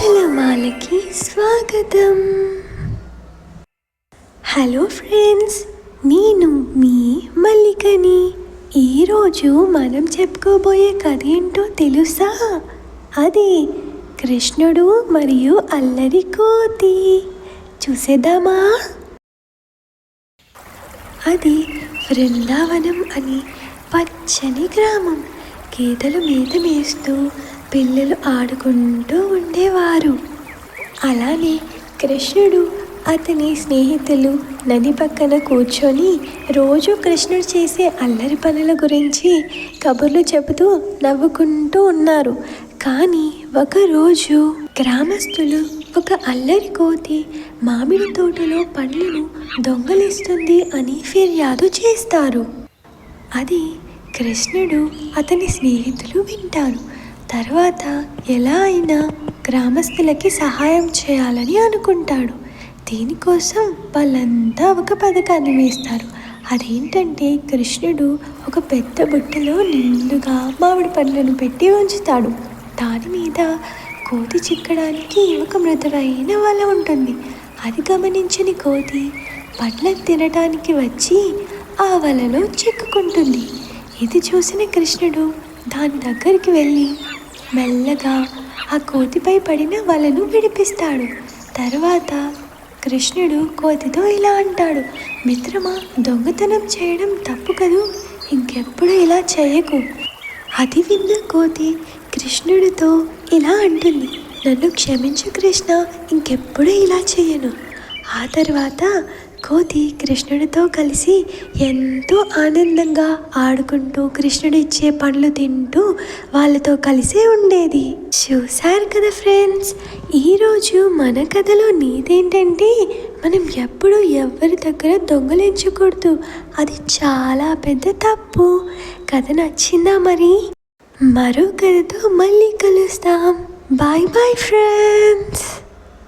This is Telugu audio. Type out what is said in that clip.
కథలమాలకి స్వాగతం. హలో ఫ్రెండ్స్, నేను మీ మల్లికని. ఈరోజు మనం చెప్పుకోబోయే కథ ఏంటో తెలుసా? అది కృష్ణుడు మరియు అల్లరి కోతి. చూసేద్దామా? అది బృందావనం అని పచ్చని గ్రామం. గేదెలు మేత మేస్తూ పిల్లలు ఆడుకుంటూ ఉండేవారు. అలానే కృష్ణుడు అతని స్నేహితులు నది పక్కన కూర్చొని రోజు కృష్ణుడు చేసే అల్లరి పనుల గురించి కబుర్లు చెబుతూ నవ్వుకుంటూ ఉన్నారు. కానీ ఒకరోజు గ్రామస్తులు ఒక అల్లరి కోతి మామిడి తోటలో పండ్లను దొంగలిస్తుంది అని ఫిర్యాదు చేస్తారు. అది కృష్ణుడు అతని స్నేహితులు వింటారు. తర్వాత ఎలా అయినా గ్రామస్తులకి సహాయం చేయాలని అనుకుంటాడు. దీనికోసం వాళ్ళంతా ఒక పథకాన్ని వేస్తారు. అదేంటంటే కృష్ణుడు ఒక పెద్ద బుట్టలో నిండుగా మామిడి పండ్లను పెట్టి ఉంచుతాడు. దాని మీద కోతి చిక్కడానికి ఒక మృదువైన వల ఉంటుంది. అది గమనించిన కోతి పండ్లను తినటానికి వచ్చి ఆ వలలో చిక్కుకుంటుంది. ఇది చూసిన కృష్ణుడు దాని దగ్గరికి వెళ్ళి మెల్లగా ఆ కోతిపై పడిన వలను విడిపిస్తాడు. తర్వాత కృష్ణుడు కోతితో ఇలా అంటాడు, మిత్రమా, దొంగతనం చేయడం తప్పు కదూ, ఇంకెప్పుడు ఇలా చేయకు. అది విన్న కోతి కృష్ణుడితో ఇలా అంటుంది, నన్ను క్షమించు కృష్ణ, ఇంకెప్పుడు ఇలా చేయను. ఆ తర్వాత కోతి కృష్ణుడితో కలిసి ఎంతో ఆనందంగా ఆడుకుంటూ కృష్ణుడు ఇచ్చే పండ్లు తింటూ వాళ్ళతో కలిసే ఉండేది. చూశారు కదా ఫ్రెండ్స్, ఈరోజు మన కథలో నీదేంటంటే మనం ఎప్పుడు ఎవరి దగ్గర దొంగలించకూడదు. అది చాలా పెద్ద తప్పు. కథ నచ్చిందా? మరి మరో కథతో మళ్ళీ కలుస్తాం. Bye bye friends.